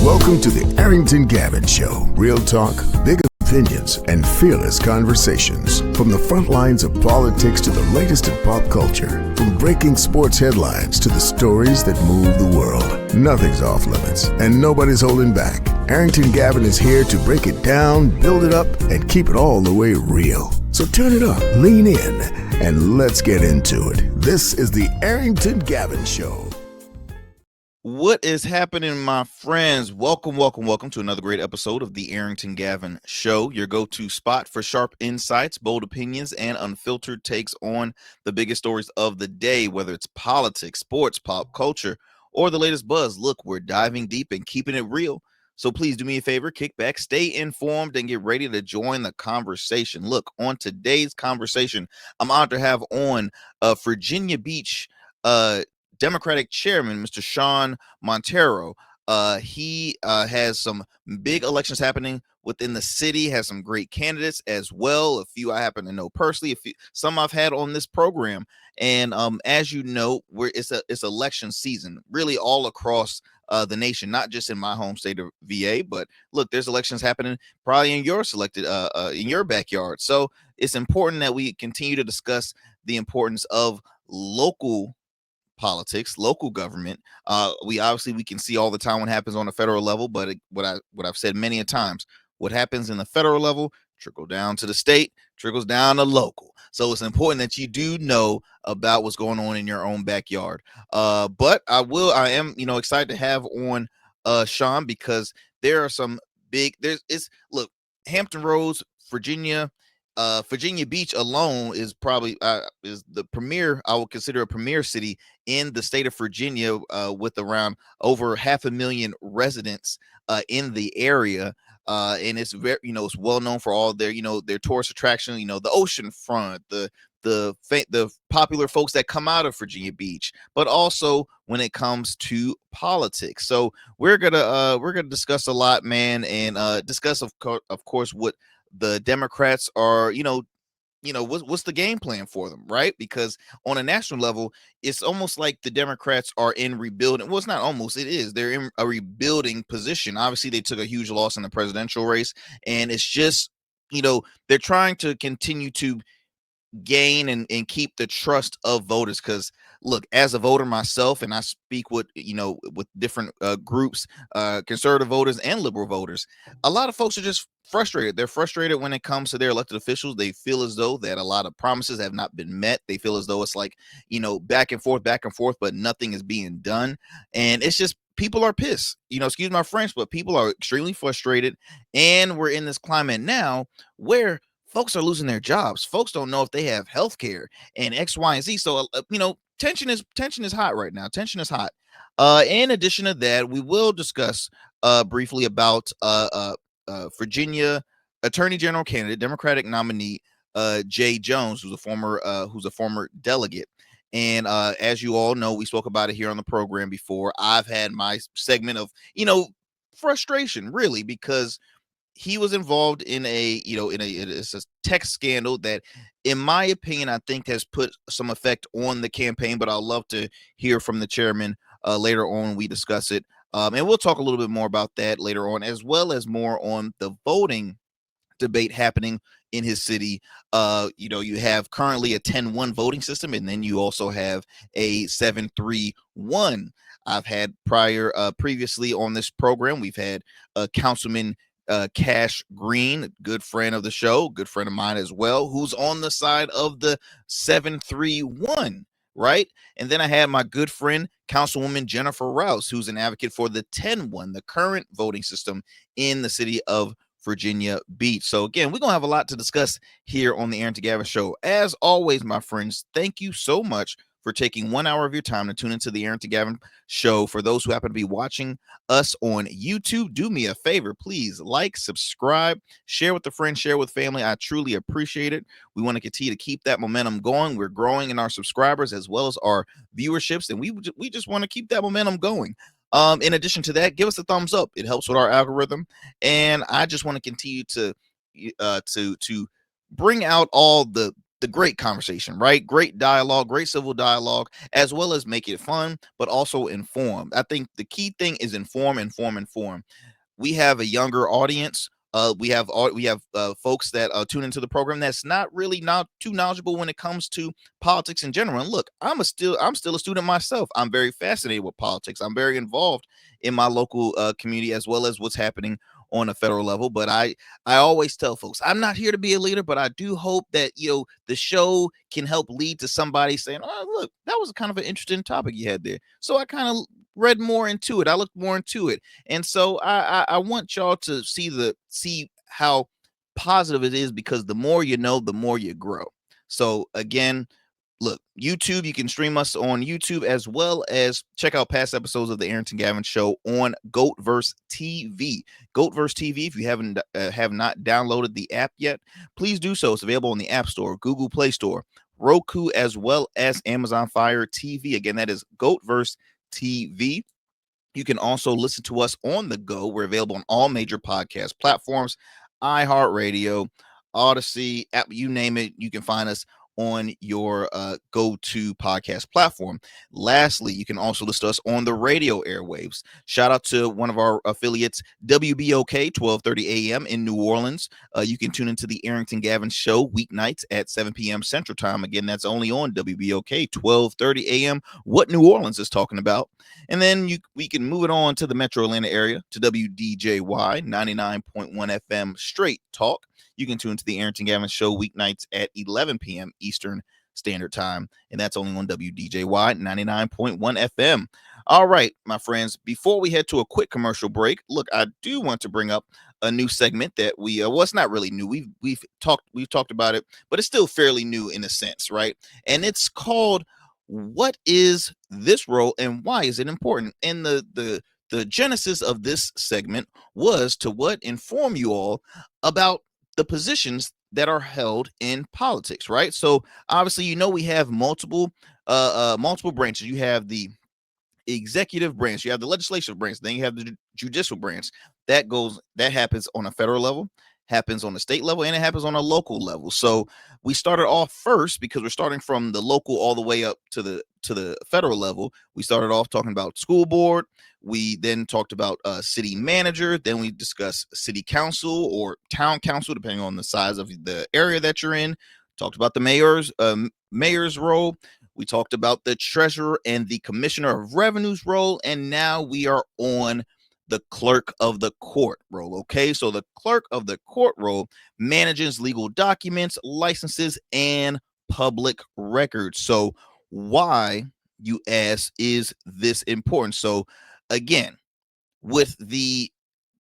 Welcome to the Arrington Gavin Show. Real talk, big opinions, and fearless conversations. From the front lines of politics to the latest in pop culture. From breaking sports headlines to the stories that move the world. Nothing's off limits, and nobody's holding back. Arrington Gavin is here to break it down, build it up, and keep it all the way real. So turn it up, lean in, and let's get into it. This is the Arrington Gavin Show. What is happening, my friends? Welcome to another great episode of the Arrington Gavin Show, your go-to spot for sharp insights, bold opinions, and unfiltered takes on the biggest stories of the day, whether it's politics, sports, pop culture, or the latest buzz. Look, we're diving deep and keeping it real. So please do me a favor, kick back, stay informed, and get ready to join the conversation. Look, on today's conversation, I'm honored to have on Virginia Beach Democratic Chairman, Mr. Sean Monteiro. He has some big elections happening within the city, has some great candidates as well. A few I happen to know personally, some I've had on this program. And as you know, it's election season, really all across the nation, not just in my home state of VA, but look, there's elections happening probably in your selected in your backyard. So it's important that we continue to discuss the importance of local politics, local government. We can see all the time what happens on the federal level, but what I've said many a times, what happens in the federal level trickle down to the state, trickles down to local. So it's important that you do know about what's going on in your own backyard. But I am excited to have on Sean, because there are some big Hampton Roads, Virginia Beach alone is probably is the premier. I would consider a premier city in the state of Virginia, with around over 500,000 residents in the area. And it's very, it's well known for all their, their tourist attractions, the ocean front, the popular folks that come out of Virginia Beach, but also when it comes to politics. So we're gonna discuss a lot, man, and discuss of course what the Democrats are, what's the game plan for them, right? Because on a national level, it's almost like the Democrats are in rebuilding. Well, it's not almost, it is. They're in a rebuilding position. Obviously, they took a huge loss in the presidential race, and it's just, they're trying to continue to gain and keep the trust of voters. Because look, as a voter myself, and I speak with with different groups, conservative voters and liberal voters, a lot of folks are just frustrated. They're frustrated when it comes to their elected officials. They feel as though that a lot of promises have not been met. They feel as though it's like, back and forth, but nothing is being done. And it's just, people are pissed, excuse my French, but people are extremely frustrated. And we're in this climate now where folks are losing their jobs. Folks don't know if they have health care and X, Y, and Z. So, tension is hot right now. Tension is hot. In addition to that, we will discuss briefly about Virginia Attorney General candidate, Democratic nominee Jay Jones, who's a former delegate. And as you all know, we spoke about it here on the program before. I've had my segment of frustration, really, because he was involved in it's a text scandal that, in my opinion, I think has put some effect on the campaign. But I'll love to hear from the chairman later on when we discuss it. And we'll talk a little bit more about that later on, as well as more on the voting debate happening in his city. You have currently a 10-1 voting system, and then you also have a 7-3-1. I've had previously on this program, we've had Councilman Cash Green, good friend of the show, good friend of mine as well, who's on the side of the 7-3-1. Right. And then I had my good friend, Councilwoman Jennifer Rouse, who's an advocate for the 10-1, the current voting system in the city of Virginia Beach. So again, we're going to have a lot to discuss here on the Arrington Gavin Show. As always, my friends, thank you so much for taking 1 hour of your time to tune into the Arrington Gavin Show. For those who happen to be watching us on YouTube, do me a favor, please like, subscribe, share with a friend, share with family. I truly appreciate it. We want to continue to keep that momentum going. We're growing in our subscribers as well as our viewerships, and we just want to keep that momentum going. In addition to that, give us a thumbs up. It helps with our algorithm, and I just want to continue to bring out all the the great conversation, right? Great dialogue, great civil dialogue, as well as make it fun, but also inform. I think the key thing is inform. We have a younger audience. We have folks that tune into the program that's not too knowledgeable when it comes to politics in general. And look, I'm still a student myself. I'm very fascinated with politics. I'm very involved in my local community as well as what's happening on a federal level. But I always tell folks I'm not here to be a leader, but I do hope that the show can help lead to somebody saying, "Oh, look, that was kind of an interesting topic you had there." So I kind of read more into it. I looked more into it. And so I want y'all to see how positive it is, because the more you know, the more you grow. So again, look, YouTube, you can stream us on YouTube as well as check out past episodes of the Arrington Gavin Show on Goatverse TV. Goatverse TV, if you have not downloaded the app yet, please do so. It's available on the App Store, Google Play Store, Roku, as well as Amazon Fire TV. Again, that is Goatverse TV. You can also listen to us on the go. We're available on all major podcast platforms, iHeartRadio, Odyssey, app, you name it. You can find us on your go-to podcast platform. Lastly, you can also listen to us on the radio airwaves. Shout out to one of our affiliates, WBOK, 12:30 a.m. in New Orleans. You can tune into the Arrington Gavin Show weeknights at 7 p.m. Central Time. Again, that's only on WBOK, 12:30 a.m. What New Orleans is talking about. And then we can move it on to the Metro Atlanta area to WDJY, 99.1 FM Straight Talk. You can tune to the Arrington Gavin Show weeknights at 11 p.m. Eastern Standard Time, and that's only on WDJY 99.1 FM. All right, my friends, before we head to a quick commercial break, look, I do want to bring up a new segment that well, it's not really new. We've talked about it, but it's still fairly new in a sense, right? And it's called "What is this role and why is it important?" And the genesis of this segment was to inform you all about the positions that are held in politics, right? So obviously, we have multiple branches. You have the executive branch, you have the legislative branch, then you have the judicial branch. That happens on a federal level, happens on a state level, and it happens on a local level. So we started off first, because we're starting from the local all the way up to the federal level. We started off talking about school board. We then talked about city manager. Then we discussed city council or town council, depending on the size of the area that you're in. Talked about the mayor's role. We talked about the treasurer and the commissioner of revenue's role. And now we are on the clerk of the court role. Okay, so the clerk of the court role manages legal documents, licenses, and public records. So why, you ask, is this important? So again, with the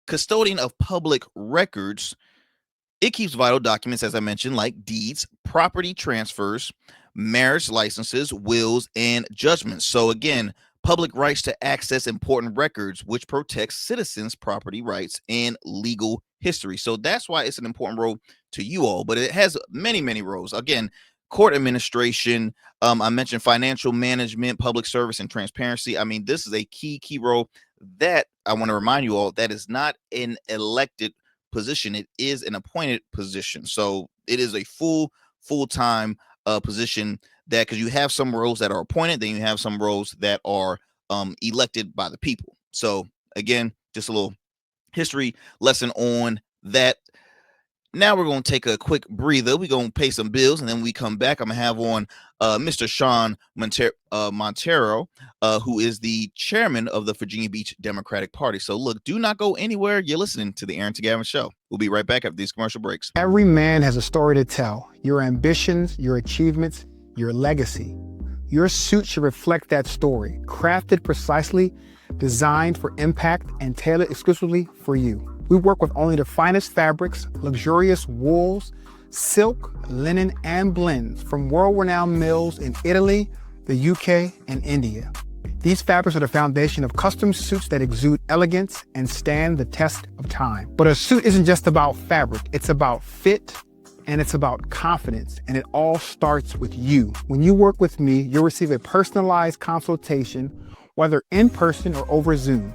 custodian of public records, it keeps vital documents, as I mentioned, like deeds, property transfers, marriage licenses, wills, and judgments. So again, public rights to access important records, which protects citizens' property rights and legal history. So that's why it's an important role to you all, but it has many, many roles. Again, court administration, I mentioned financial management, public service, and transparency. I mean, this is a key role that I want to remind you all that is not an elected position. It is an appointed position. So it is a full-time position, that because you have some roles that are appointed, then you have some roles that are elected by the people. So again, just a little history lesson on that. Now we're going to take a quick breather. We're going to pay some bills, and then we come back. I'm going to have on Mr. Sean Monteiro, who is the chairman of the Virginia Beach Democratic Party. So look, do not go anywhere. You're listening to the Arrington Gavin Show. We'll be right back after these commercial breaks. Every man has a story to tell. Your ambitions, your achievements, your legacy. Your suit should reflect that story, crafted precisely, designed for impact, and tailored exclusively for you. We work with only the finest fabrics, luxurious wools, silk, linen, and blends from world-renowned mills in Italy, the UK, and India. These fabrics are the foundation of custom suits that exude elegance and stand the test of time. But a suit isn't just about fabric, it's about fit, and it's about confidence, and it all starts with you. When you work with me, you'll receive a personalized consultation, whether in person or over Zoom.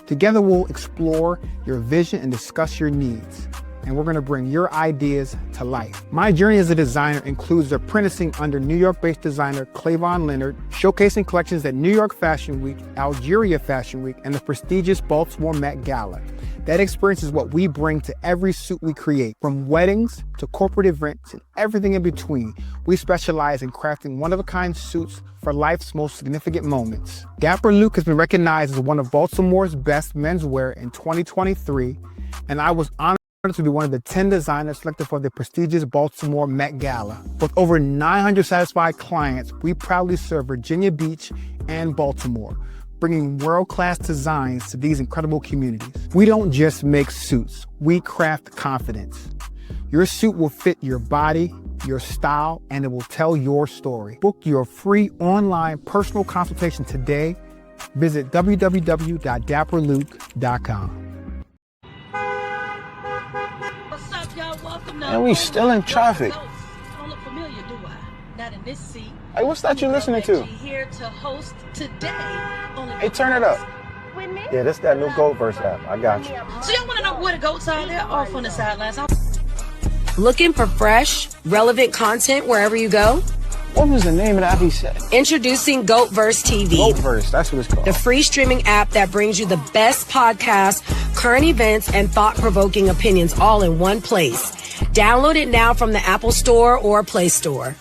Together, we'll explore your vision and discuss your needs. and we're going to bring your ideas to life. My journey as a designer includes apprenticing under New York-based designer Clavon Leonard, showcasing collections at New York Fashion Week, Algeria Fashion Week, and the prestigious Baltimore Met Gala. That experience is what we bring to every suit we create, from weddings to corporate events and everything in between. We specialize in crafting one-of-a-kind suits for life's most significant moments. Dapper Luke has been recognized as one of Baltimore's best menswear in 2023, and I was honored to be one of the 10 designers selected for the prestigious Baltimore Met Gala. With over 900 satisfied clients, we proudly serve Virginia Beach and Baltimore, bringing world-class designs to these incredible communities. We don't just make suits, we craft confidence. Your suit will fit your body, your style, and it will tell your story. Book your free online personal consultation today. Visit www.dapperluke.com. What's up, y'all? Welcome to And we still in traffic. I don't look familiar, do I? Not in this seat. Hey, what's that you listening to? Here to host today. Hey, turn it up. With me? Yeah, this that new Goat Verse app. I got you. So y'all want to know where the goats are? They're off on the sidelines. Looking for fresh, relevant content wherever you go? What was the name of the app he said? Introducing GoatVerse TV, Goat Verse, that's what it's called. the free streaming app that brings you the best podcasts, current events, and thought-provoking opinions all in one place. Download it now from the Apple Store or Play Store.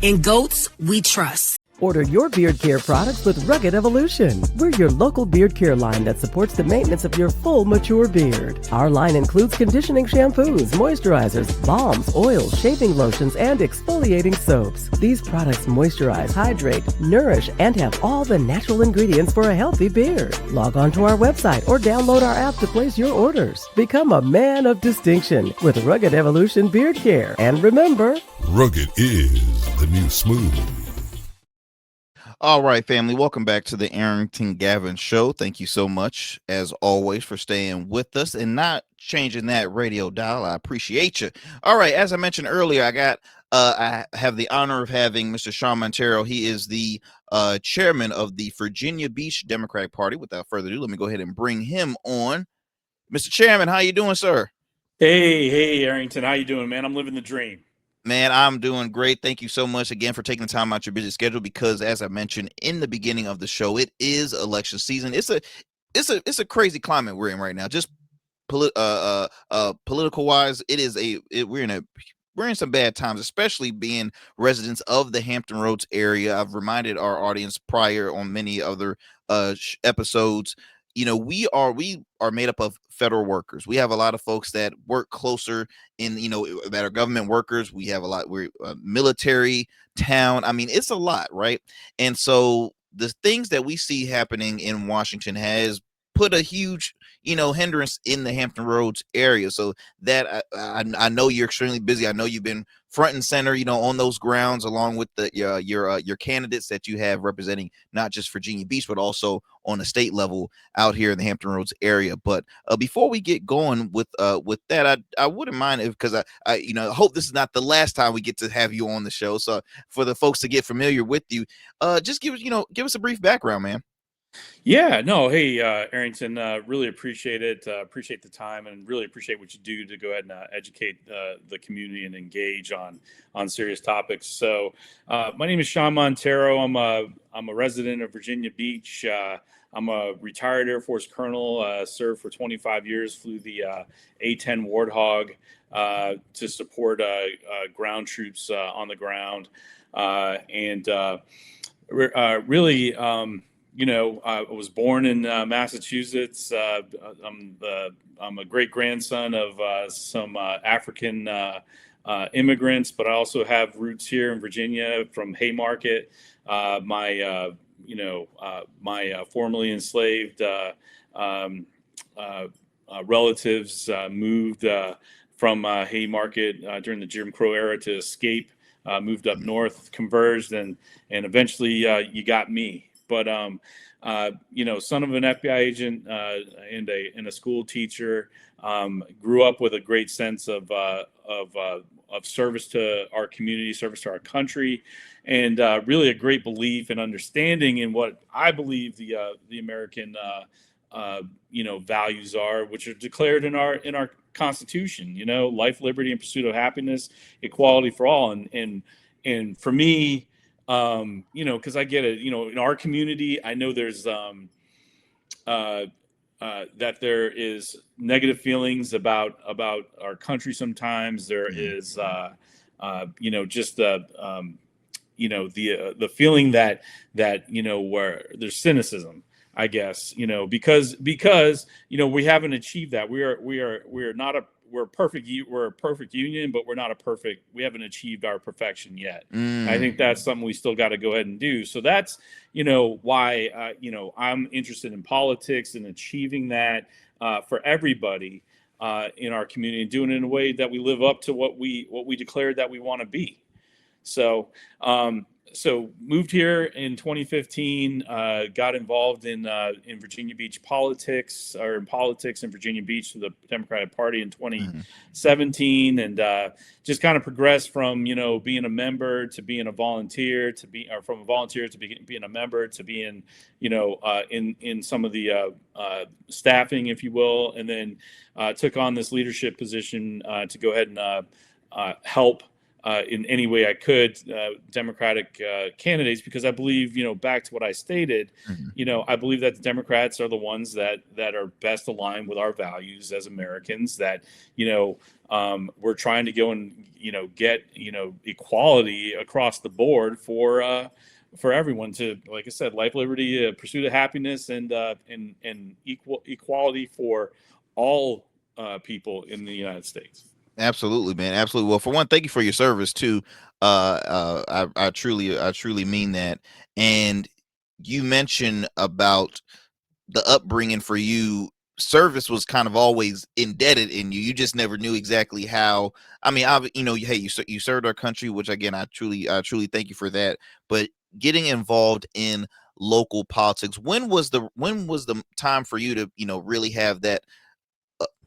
In Goats, we trust. Order your beard care products with Rugged Evolution. We're your local beard care line that supports the maintenance of your full, mature beard. Our line includes conditioning shampoos, moisturizers, balms, oils, shaving lotions, and exfoliating soaps. These products moisturize, hydrate, nourish, and have all the natural ingredients for a healthy beard. Log on to our website or download our app to place your orders. Become a man of distinction with Rugged Evolution Beard Care. And remember, Rugged is the new smooth. All right, family, welcome back to the Arrington Gavin Show. Thank you so much, as always, for staying with us and not changing that radio dial. I appreciate you. All right, as I mentioned earlier, I have the honor of having Mr. Sean Monteiro. He is the chairman of the Virginia Beach Democratic Party. Without further ado, let me go ahead and bring him on. Mr. Chairman, how you doing, sir? Hey, Arrington, how you doing, man? I'm living the dream. Man, I'm doing great. Thank you so much again for taking the time out your busy schedule, because as I mentioned in the beginning of the show, it is election season. It's a crazy climate we're in right now. Just political wise, we're in some bad times, especially being residents of the Hampton Roads area. I've reminded our audience prior on many other episodes. You know, we are made up of federal workers. We have a lot of folks that work closer that are government workers. We have we're military town. I mean, it's a lot, right? And so the things that we see happening in Washington has put a huge, hindrance in the Hampton Roads area. So that I know you're extremely busy. I know you've been front and center, on those grounds, along with your candidates that you have representing not just Virginia Beach, but also on a state level out here in the Hampton Roads area. But before we get going with that, I wouldn't mind because I hope this is not the last time we get to have you on the show. So for the folks to get familiar with you, just give us a brief background, man. Yeah, no, hey, Arrington, really appreciate it. Appreciate the time, and really appreciate what you do to go ahead and educate the community and engage on serious topics. So, my name is Sean Monteiro. I'm a resident of Virginia Beach. I'm a retired Air Force colonel. Served for 25 years. Flew the A-10 Warthog to support ground troops on the ground, and really. I was born in Massachusetts. I'm a great grandson of some African immigrants, but I also have roots here in Virginia from Haymarket. My formerly enslaved relatives moved from Haymarket during the Jim Crow era to escape. Moved up north, converged, and eventually you got me. But son of an FBI agent and a school teacher, grew up with a great sense of service to our community, service to our country, and really a great belief and understanding in what I believe the American values are, which are declared in our Constitution. Life, liberty, and pursuit of happiness, equality for all. And for me, because I get it. In our community, I know there's that there is negative feelings about our country. Sometimes there is, just the feeling that where there's cynicism, I guess, because we haven't achieved that. We're a perfect union, but we haven't achieved our perfection yet. I think that's something we still got to go ahead and do. So that's, why, I'm interested in politics and achieving that for everybody in our community, and doing it in a way that we live up to what we declared that we want to be. So, moved here in 2015, got involved in Virginia Beach politics, or in politics in Virginia Beach for the Democratic Party in 2017, and just kind of progressed from, being a member to being a volunteer, from a volunteer to being a member, to being, in some of the staffing, if you will, and then took on this leadership position to go ahead and help in any way I could, Democratic candidates, because I believe, back to what I stated, I believe that the Democrats are the ones that are best aligned with our values as Americans, that, we're trying to go and, get, equality across the board for everyone, to, like I said, life, liberty, pursuit of happiness, and equality for all people in the United States. Absolutely, man. Absolutely. Well, for one, thank you for your service too. I truly mean that. And you mentioned about the upbringing for you. Service was kind of always embedded in you. You just never knew exactly how. I mean, hey, you served our country, which again, I truly thank you for that. But getting involved in local politics, when was the time for you to, really have that?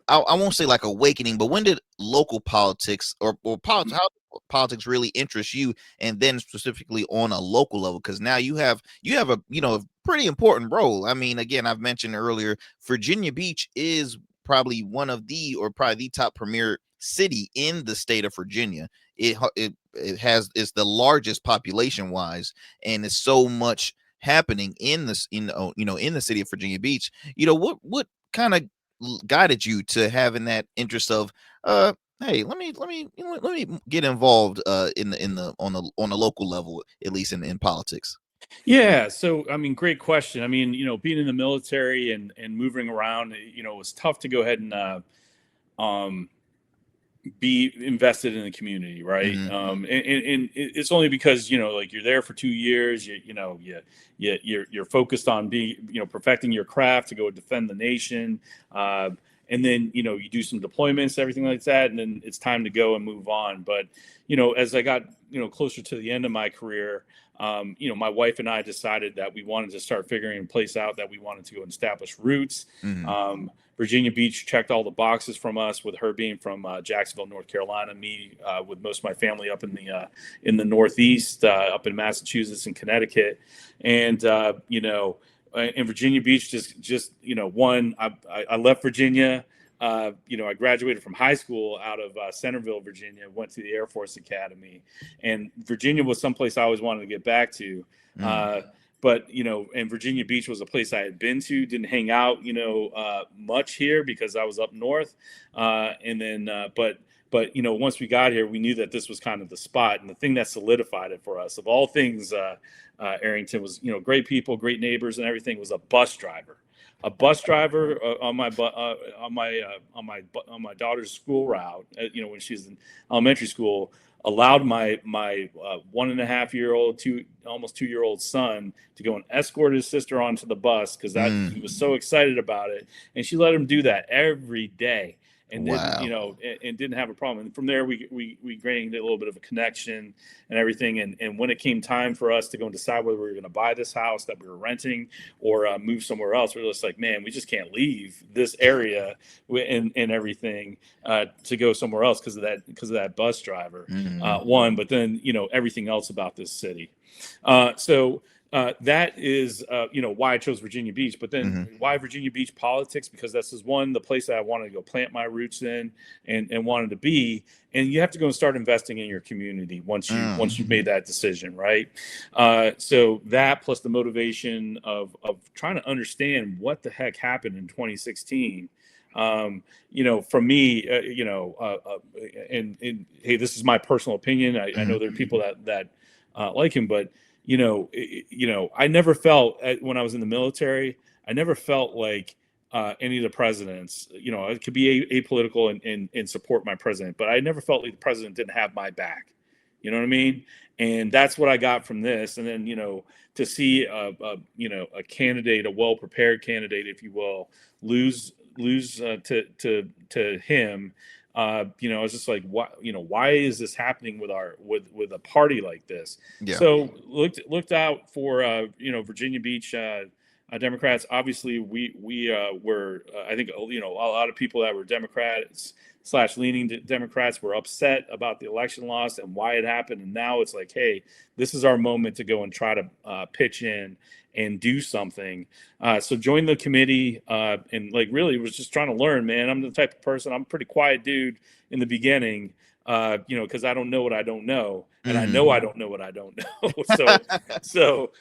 I won't say like awakening, but when did local politics or politics, how politics really interest you, and then specifically on a local level? Because now you have a a pretty important role. I mean, again, I've mentioned earlier, Virginia Beach is probably probably the top premier city in the state of Virginia. It's the largest population wise, and it's so much happening in this in the city of Virginia Beach. What kind of guided you to having that interest of hey, let me get involved on the local level, at least in politics? Yeah, so I mean, great question. I mean, being in the military and moving around, it was tough to go ahead and be invested in the community, right? And it's only because like you're there for 2 years, you're focused on being perfecting your craft to go defend the nation, and then you do some deployments, everything like that, and then it's time to go and move on. But as I got closer to the end of my career, my wife and I decided that we wanted to start figuring a place out, that we wanted to go and establish roots. Virginia Beach checked all the boxes from us, with her being from Jacksonville, North Carolina, me with most of my family up in the Northeast, up in Massachusetts and Connecticut. And in Virginia Beach, just one, I left Virginia. I graduated from high school out of Centerville, Virginia, went to the Air Force Academy, and Virginia was someplace I always wanted to get back to. But, and Virginia Beach was a place I had been to, didn't hang out, much here because I was up north. And then, but once we got here, we knew that this was kind of the spot, and the thing that solidified it for us, of all things, Arrington, was, great people, great neighbors and everything, was a bus driver. On my daughter's school route, when she's in elementary school, allowed my 1.5-year-old, almost 2-year-old son to go and escort his sister onto the bus, because he was so excited about it, and she let him do that every day. And Wow. didn't have a problem. And from there, we gained a little bit of a connection and everything. And when it came time for us to go and decide whether we were going to buy this house that we were renting or move somewhere else, we were just like, man, we just can't leave this area and everything to go somewhere else because of that bus driver. One, but then everything else about this city. So that is, why I chose Virginia Beach. But then why Virginia Beach politics? Because this is the place that I wanted to go plant my roots in and wanted to be. And you have to go and start investing in your community once you've made that decision, right? So that plus the motivation of trying to understand what the heck happened in 2016. For me, and hey, this is my personal opinion. I know there are people that like him, but I never felt when I was in the military, I never felt like any of the presidents, it could be apolitical and support my president, but I never felt like the president didn't have my back. You know what I mean? And that's what I got from this. And then, to see a candidate, a well-prepared candidate, if you will, lose to him. I was just like, why is this happening with a party like this? Yeah. So looked out for, Virginia Beach Democrats. Obviously we were, I think, a lot of people that were Democrats / leaning Democrats were upset about the election loss and why it happened. And now it's like, hey, this is our moment to go and try to pitch in and do something. So joined the committee and really was just trying to learn, man. I'm the type of person, I'm a pretty quiet dude in the beginning, because I don't know what I don't know. And I know I don't know what I don't know. So,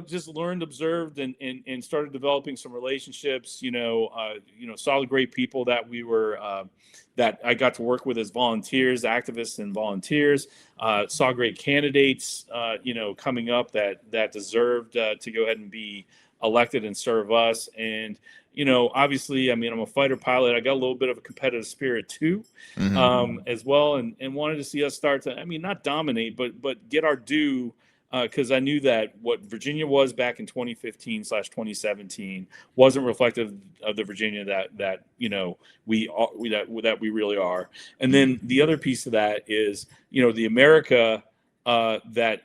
just learned, observed, and started developing some relationships, saw the great people that we were, that I got to work with as volunteers, activists and volunteers, saw great candidates, coming up that deserved to go ahead and be elected and serve us. And, obviously, I'm a fighter pilot. I got a little bit of a competitive spirit too, as well. And wanted to see us start to, not dominate, but get our due. Because I knew that what Virginia was back in 2015 / 2017 wasn't reflective of the Virginia that we really are. And then the other piece of that is, the America that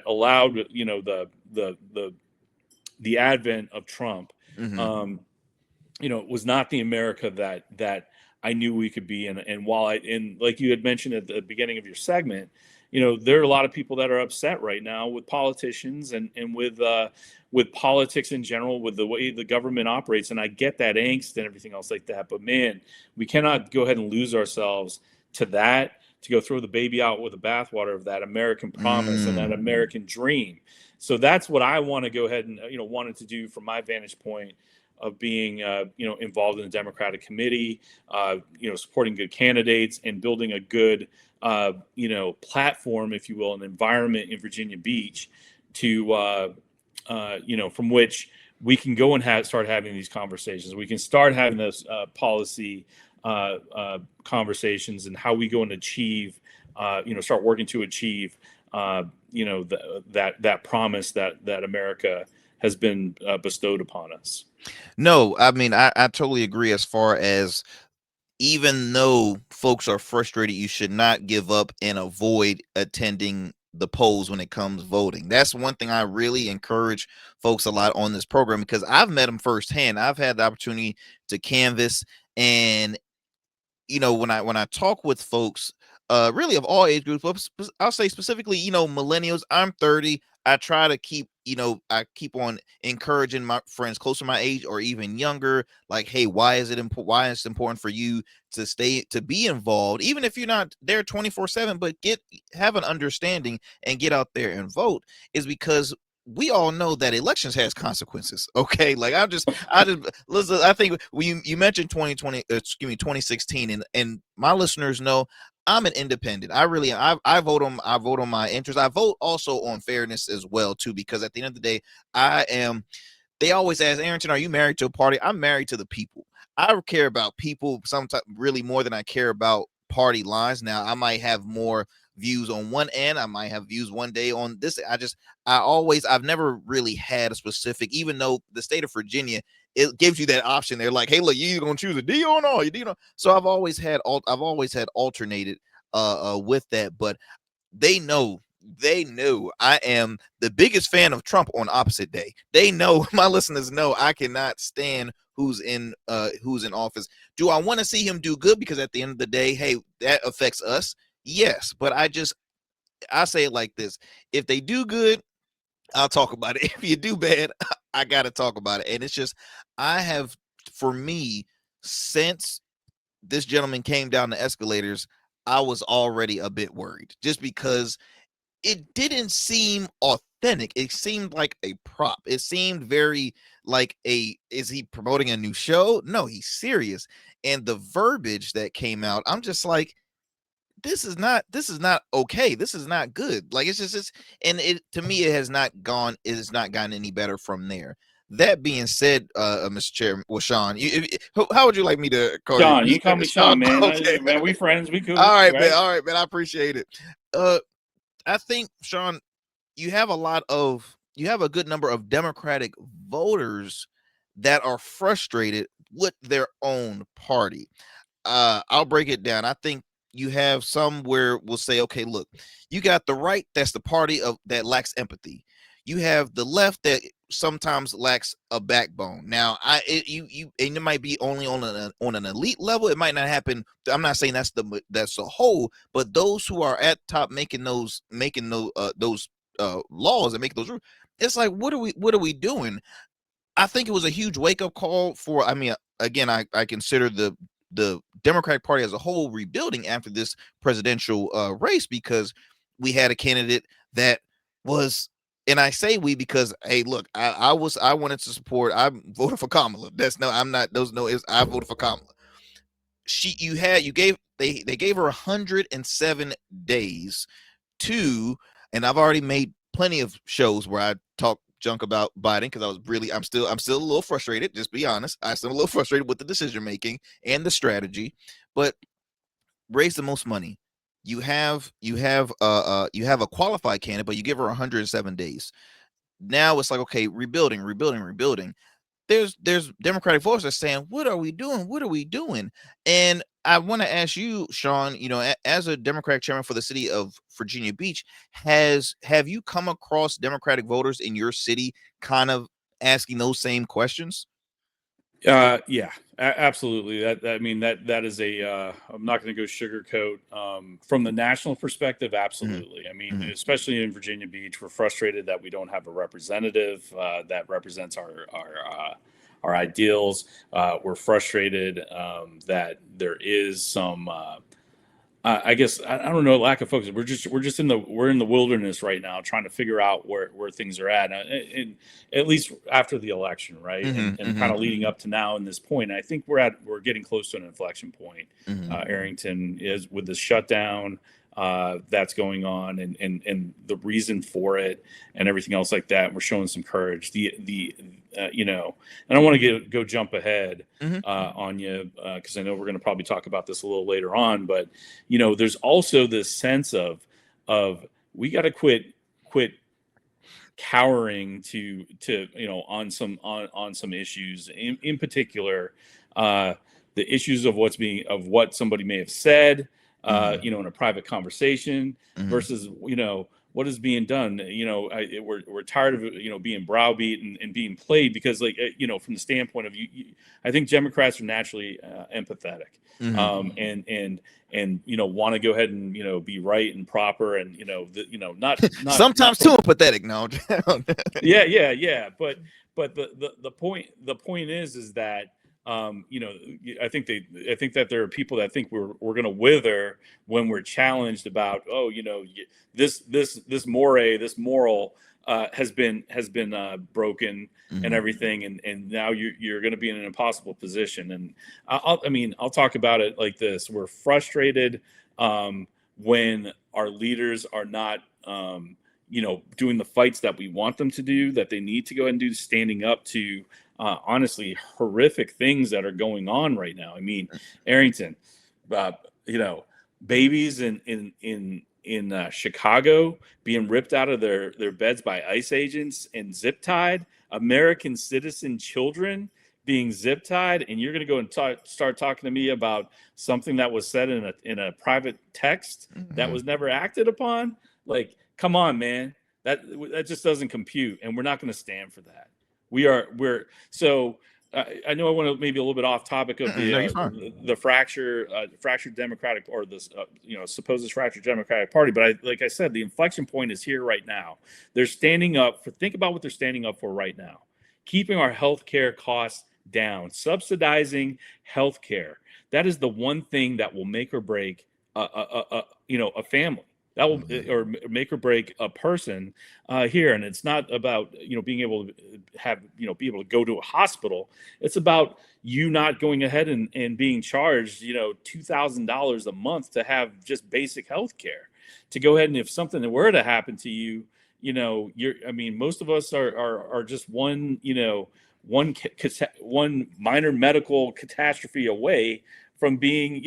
allowed the advent of Trump. Was not the America that I knew we could be. And while like you had mentioned at the beginning of your segment, there are a lot of people that are upset right now with politicians and with politics in general, with the way the government operates. And I get that angst and everything else like that. But man, we cannot go ahead and lose ourselves to that, to go throw the baby out with the bathwater of that American promise and that American dream. So that's what I want to go ahead and, wanted to do from my vantage point of being, involved in the Democratic committee, supporting good candidates and building a good, platform, if you will, an environment in Virginia Beach to, from which we can go and start having these conversations. We can start having those policy conversations and how we go and achieve, start working to achieve, that promise that America has been bestowed upon us. No, I totally agree. As far as, even though folks are frustrated, you should not give up and avoid attending the polls when it comes voting. That's one thing I really encourage folks a lot on this program, because I've met them firsthand. I've had the opportunity to canvass, and when I talk with folks, really of all age groups, but I'll say specifically, millennials. I'm 30. I try to keep, I keep on encouraging my friends closer to my age or even younger, like, hey, why is it important for you to be involved, even if you're not there 24/7, but have an understanding and get out there and vote, is because we all know that elections has consequences. Okay. Like I just listen, I think you mentioned 2016, and my listeners know I'm an independent. I vote on my interests. I vote also on fairness as well too, because at the end of the day, they always ask, Arrington, are you married to a party? I'm married to the people. I care about people sometimes really more than I care about party lines. Now, I might have more views on one end. I might have views one day on this. I've never really had a specific, even though the state of Virginia, it gives you that option. They're like, hey, look, you either gonna choose a D or no, you know. So I've always had alternated with that, but they know I am the biggest fan of Trump on opposite day. They know, my listeners know, I cannot stand who's in office. Do I want to see him do good? Because at the end of the day, hey, that affects us. Yes, but I say it like this: if they do good, I'll talk about it. If you do bad, I gotta talk about it. And it's just, for me, since this gentleman came down the escalators, I was already a bit worried, just because it didn't seem authentic. It seemed like a prop. It seemed very like is he promoting a new show? No, he's serious. And the verbiage that came out, I'm just like, this is not okay. This is not good. Like, and it, to me, it has not gotten any better from there. That being said, Mr. Chair, well, Sean, how would you like me to call John, you? you call me Sean, man. Okay, Man, we friends, we cool. All right, man. All right, man. I appreciate it. I think, Sean, you have a good number of Democratic voters that are frustrated with their own party. I'll break it down. I think you have some where we'll say, okay, look, you got the right, that's the party that lacks empathy. You have the left that sometimes lacks a backbone. Now, and it might be only on an elite level. It might not happen. I'm not saying that's the whole, but those who are at top making those laws and making those rules, it's like, what are we doing? I think it was a huge wake up call for. I mean, again, I consider the Democratic Party as a whole rebuilding after this presidential race, because we had a candidate that was, and I say we because, hey, look, I wanted to support. I voted for Kamala. I voted for Kamala. They gave her 107 days to, and I've already made plenty of shows where I talk junk about Biden, because I'm still a little frustrated. Just be honest, I'm still a little frustrated with the decision making and the strategy. But raise the most money. You have a qualified candidate, but you give her 107 days. Now it's like, okay, rebuilding. There's Democratic voters that are saying, what are we doing? And I want to ask you, Sean, as a Democratic chairman for the city of Virginia Beach, have you come across Democratic voters in your city kind of asking those same questions? Yeah, absolutely. That is I'm not going to go sugarcoat. From the national perspective, absolutely. I mean, especially in Virginia Beach, we're frustrated that we don't have a representative that represents our ideals. We're frustrated that there is some. I guess I don't know, lack of focus. We're just in the wilderness right now, trying to figure out where things are at, and at least after the election, right? And kind of leading up to now in this point. I think we're getting close to an inflection point. Arrington is with the shutdown that's going on, and the reason for it, and everything else like that. We're showing some courage. And I don't want to go jump ahead on you, because I know we're going to probably talk about this a little later on, but there's also this sense of we got to quit cowering to on some issues, in particular the issues of what somebody may have said in a private conversation versus what is being done. We're tired of being browbeat and being played, because from the standpoint of I think Democrats are naturally empathetic, and want to go ahead and be right and proper, and not sometimes too empathetic. No. yeah. But the point is that I think that there are people that think we're going to wither when we're challenged about, this moral has been broken and everything, and now you're going to be in an impossible position. And I'll talk about it like this: we're frustrated when our leaders are not doing the fights that we want them to do, that they need to go ahead and do, standing up to honestly horrific things that are going on right now. I mean, Arrington, babies in Chicago being ripped out of their beds by ICE agents and zip tied, American citizen children being zip tied, and you're going to go and start talking to me about something that was said in a private text that was never acted upon? Like, come on, man, that just doesn't compute, and we're not going to stand for that. So I know I went maybe a little bit off topic of No, you're fine. the fractured Democratic, or this supposed fractured Democratic Party. But like I said, the inflection point is here right now. They're standing up for. Think about what they're standing up for right now: keeping our healthcare costs down, subsidizing healthcare. That is the one thing that will make or break a family. That will or make or break a person here. And it's not about being able to be able to go to a hospital. It's about you not going ahead and being charged $2,000 a month to have just basic health care, to go ahead, and if something were to happen to you, most of us are just one minor medical catastrophe away from being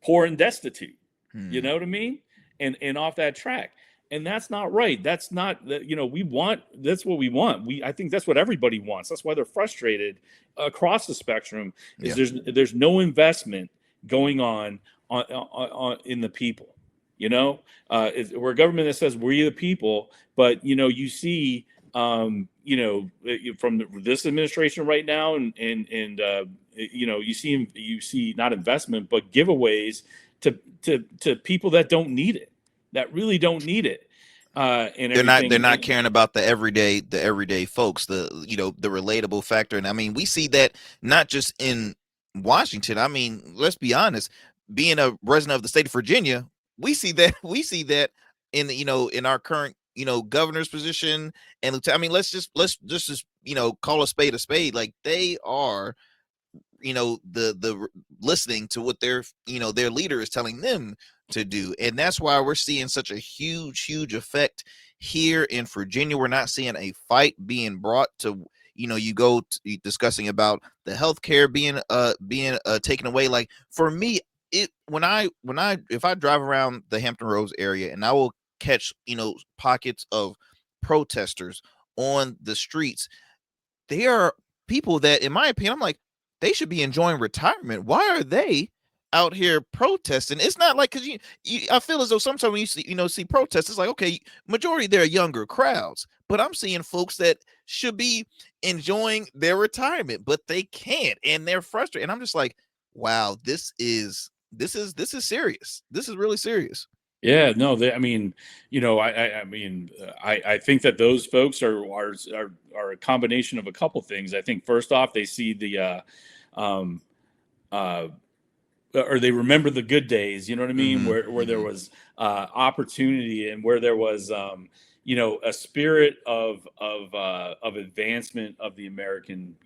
poor and destitute. You know what I mean? And off that track. And that's not right. That's not that's what we want. I think that's what everybody wants. That's why they're frustrated across the spectrum, is there's no investment going on in the people. We're a government that says we the people, but you see from this administration right now, and you see not investment but giveaways to people that don't need it, that really don't need it. And they're not caring about the everyday folks, the relatable factor. And I mean, we see that not just in Washington. I mean, let's be honest, being a resident of the state of Virginia, we see that in in our current governor's position. And I mean, let's just call a spade. Like, they are the listening to what their leader is telling them to do. And that's why we're seeing such a huge effect here in Virginia. We're not seeing a fight being brought to you go discussing about the healthcare being taken away. Like, for me, if I drive around the Hampton Roads area, and I will catch pockets of protesters on the streets, they are people that, in my opinion, I'm like, they should be enjoying retirement. Why are they out here protesting? It's not like, because I feel as though sometimes when you see protests, it's like, okay, majority they're younger crowds, but I'm seeing folks that should be enjoying their retirement, but they can't, and they're frustrated. And I'm just like, wow, this is serious. This is really serious. Yeah, no, I think that those folks are a combination of a couple things. I think first off, they see or they remember the good days, you know what I mean? Where there was opportunity, and where there was a spirit of advancement of the American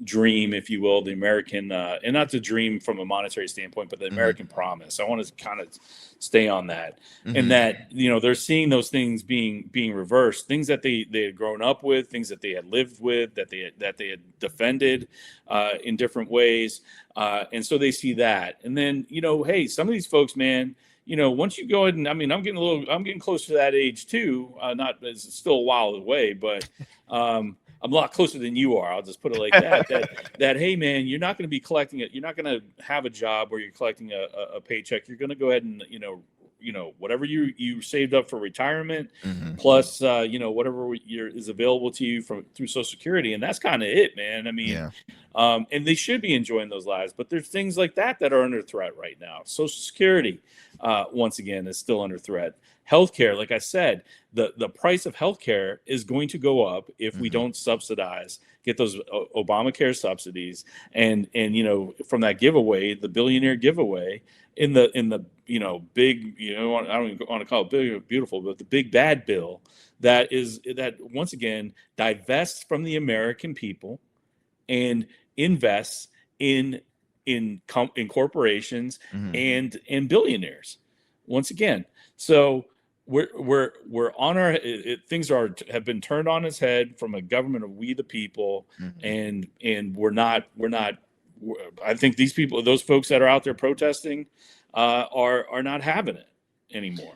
dream, if you will, the American, and not to dream from a monetary standpoint, but the American promise. I want to kind of stay on that, and that they're seeing those things being reversed, things that they had grown up with, things that they had lived with, that they had defended in different ways, and so they see that, and then hey, some of these folks, man. Once you go ahead and, I'm getting close to that age too. It's still a while away, but I'm a lot closer than you are. I'll just put it like that. that hey, man, you're not going to be collecting it. You're not going to have a job where you're collecting a paycheck. You're going to go ahead and whatever you saved up for retirement, plus whatever is available to you through Social Security, and that's kind of it, man. I mean, and they should be enjoying those lives, but there's things like that are under threat right now. Social Security, once again, is still under threat. Healthcare, like I said, the price of healthcare is going to go up if we don't get those Obamacare subsidies, and from that giveaway, the billionaire giveaway in the big, I don't even want to call it big or beautiful, but the big bad bill that once again divests from the American people and invests in corporations and billionaires once again. So we're on our things have been turned on its head from a government of we the people, and we're not. I think those folks that are out there protesting, are not having it anymore.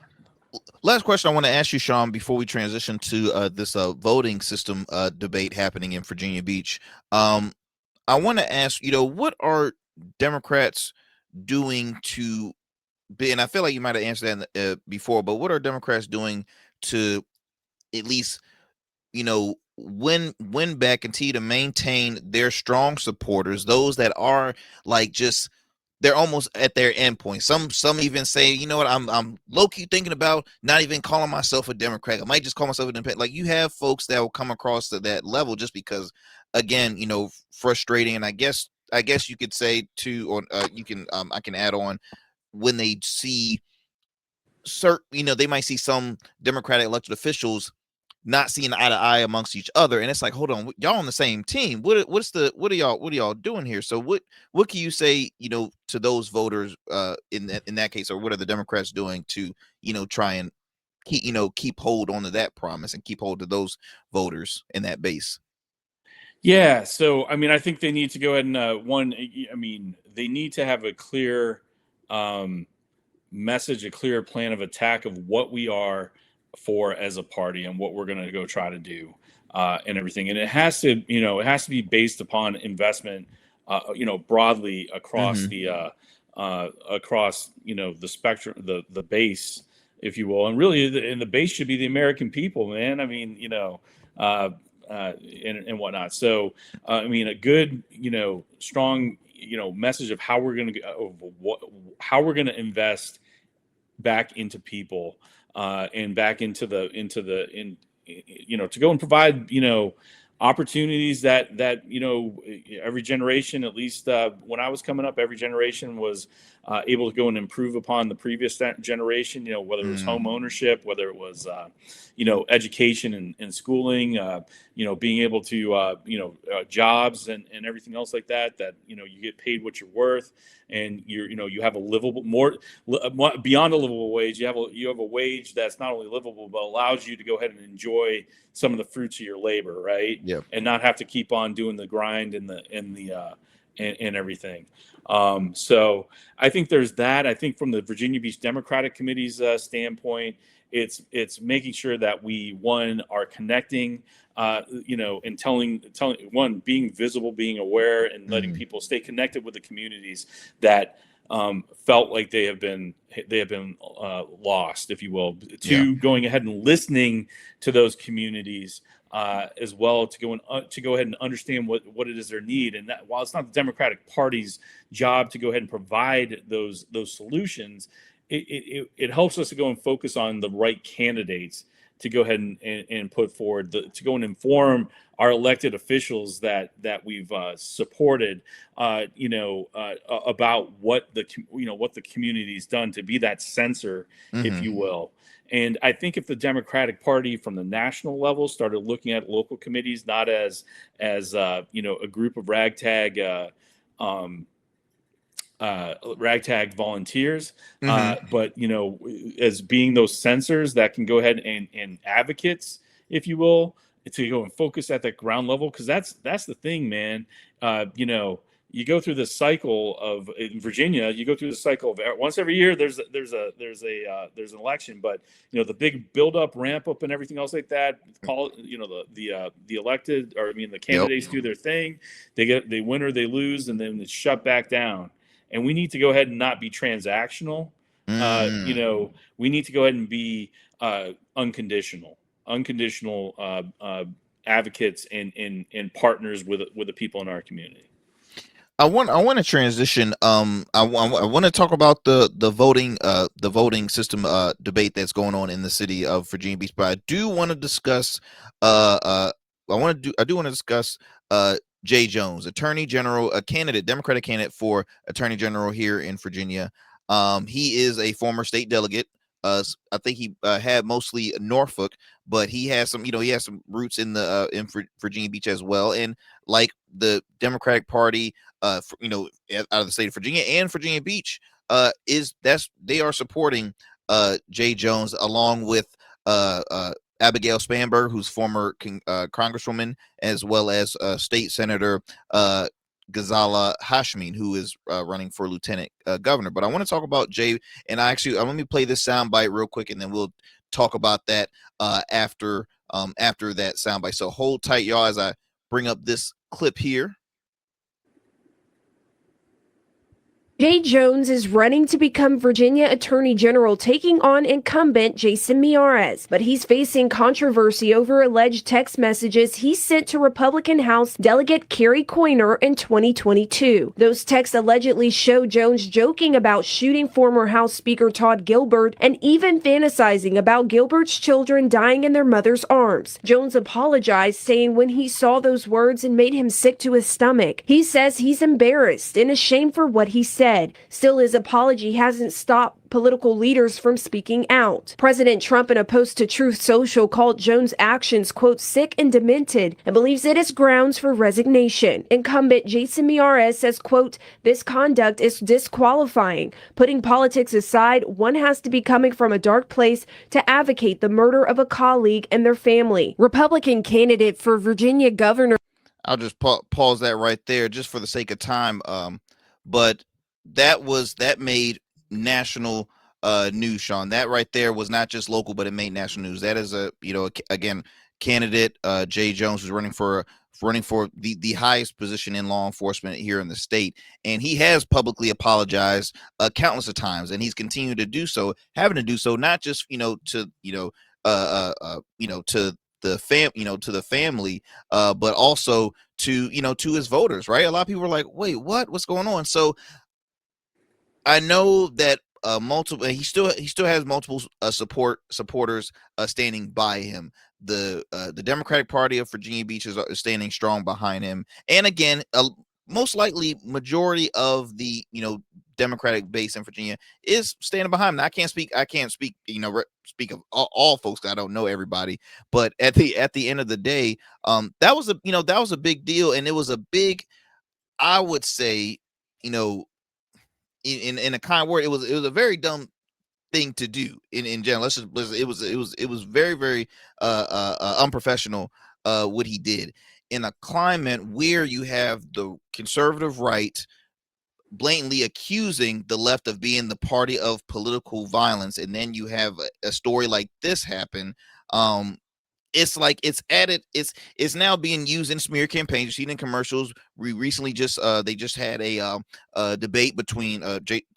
Last question I want to ask you, Sean, before we transition to this voting system debate happening in Virginia Beach. I want to ask, what are Democrats doing to be, and I feel like you might have answered that before, but what are Democrats doing to at least, win back, continue to maintain their strong supporters, those that are like just they're almost at their endpoint. Some even say, you know what, I'm low-key thinking about not even calling myself a Democrat. I might just call myself an independent. Like, you have folks that will come across to that level just because, again, frustrating. And I guess you could say too, or you can I can add on, when they see certain, they might see some Democratic elected officials not seeing eye to eye amongst each other, and it's like, hold on, y'all on the same team. What are y'all doing here? So what can you say, to those voters in that case, or what are the Democrats doing to try and keep hold on to that promise and keep hold to those voters in that base? Yeah, so I mean, I think they need to go ahead and they need to have a clear message, a clear plan of attack of what we are for as a party and what we're going to go try to do, and everything. And it has to be based upon investment, broadly across the the spectrum, the base, if you will. And really, the base should be the American people, man. I mean, and whatnot. So, I mean, a good, strong, message of how we're going to invest back into people, and back into to go and provide, opportunities that every generation, at least when I was coming up, every generation was able to go and improve upon the previous generation, whether it was home ownership, whether it was education and schooling, being able to jobs and everything else like that you get paid what you're worth, and you have a livable, beyond a livable wage. You have a wage that's not only livable but allows you to go ahead and enjoy some of the fruits of your labor, right? Yeah. And not have to keep on doing the grind and everything. So I think there's that. I think from the Virginia Beach Democratic Committee's standpoint, it's making sure that we, one, are connecting, and telling one, being visible, being aware, and letting people stay connected with the communities that felt like they have been lost, if you will. Two, going ahead and listening to those communities as well, to go ahead and understand what it is their need. And that, while it's not the Democratic Party's job to go ahead and provide those solutions, it helps us to go and focus on the right candidates to go ahead and put forward, to go and inform our elected officials that we've supported, about what the community's done, to be that censor, if you will. And I think if the Democratic Party from the national level started looking at local committees not as a group of ragtag volunteers, but as being those censors that can go ahead and advocates, if you will, to go and focus at the ground level, because that's the thing, man. You go through this cycle of, in Virginia, you go through the cycle of once every year there's an election, but the big build up, ramp up, and everything else like that. The elected, or the candidates do their thing, they win or they lose, and then it's shut back down. And we need to go ahead and not be transactional. We need to go ahead and be unconditional advocates and partners with the people in our community. I want to transition. I want to talk about the voting system debate that's going on in the city of Virginia Beach, but I do want to discuss Jay Jones, Attorney General, a Democratic candidate for Attorney General here in Virginia. He is a former state delegate. I think he had mostly Norfolk, but he has some roots in Virginia Beach as well. And like the Democratic Party, out of the state of Virginia and Virginia Beach, they are supporting Jay Jones, along with Abigail Spanberg, who's former congresswoman, as well as State Senator Ghazala Hashmi, who is running for lieutenant governor. But I want to talk about Jay, and let me play this soundbite real quick, and then we'll talk about that after that soundbite. So hold tight, y'all, as I bring up this clip here. Jay Jones is running to become Virginia Attorney General, taking on incumbent Jason Miyares, but he's facing controversy over alleged text messages he sent to Republican House Delegate Kerry Coyner in 2022. Those texts allegedly show Jones joking about shooting former House Speaker Todd Gilbert and even fantasizing about Gilbert's children dying in their mother's arms. Jones apologized, saying when he saw those words it made him sick to his stomach. He says he's embarrassed and ashamed for what he said. Still, his apology hasn't stopped political leaders from speaking out. President Trump, in a post to Truth Social, called Jones' actions, quote, sick and demented, and believes it is grounds for resignation. Incumbent Jason Miyares says, quote, this conduct is disqualifying. Putting politics aside, one has to be coming from a dark place to advocate the murder of a colleague and their family. Republican candidate for Virginia governor. I'll just pause that right there just for the sake of time. But that made national news, Sean. That right there was not just local, but it made national news. That is again, candidate Jay Jones, who's running for the highest position in law enforcement here in the state, and he has publicly apologized countless of times, and he's continued to do so, having to do so not just to the family, but also to his voters, right? A lot of people are like, wait, what's going on? So I know that he still has multiple supporters standing by him. The Democratic Party of Virginia Beach is standing strong behind him, and again, most likely majority of the Democratic base in Virginia is standing behind him. I can't speak speak of all folks. I don't know everybody, but at the end of the day, that was a big deal, and it was a big, I would say, in a kind word, it was a very dumb thing to do in general. It was very, very unprofessional what he did in a climate where you have the conservative right blatantly accusing the left of being the party of political violence, and then you have a story like this happen. It's like it's now being used in smear campaigns. You see it in commercials. We recently they just had a debate between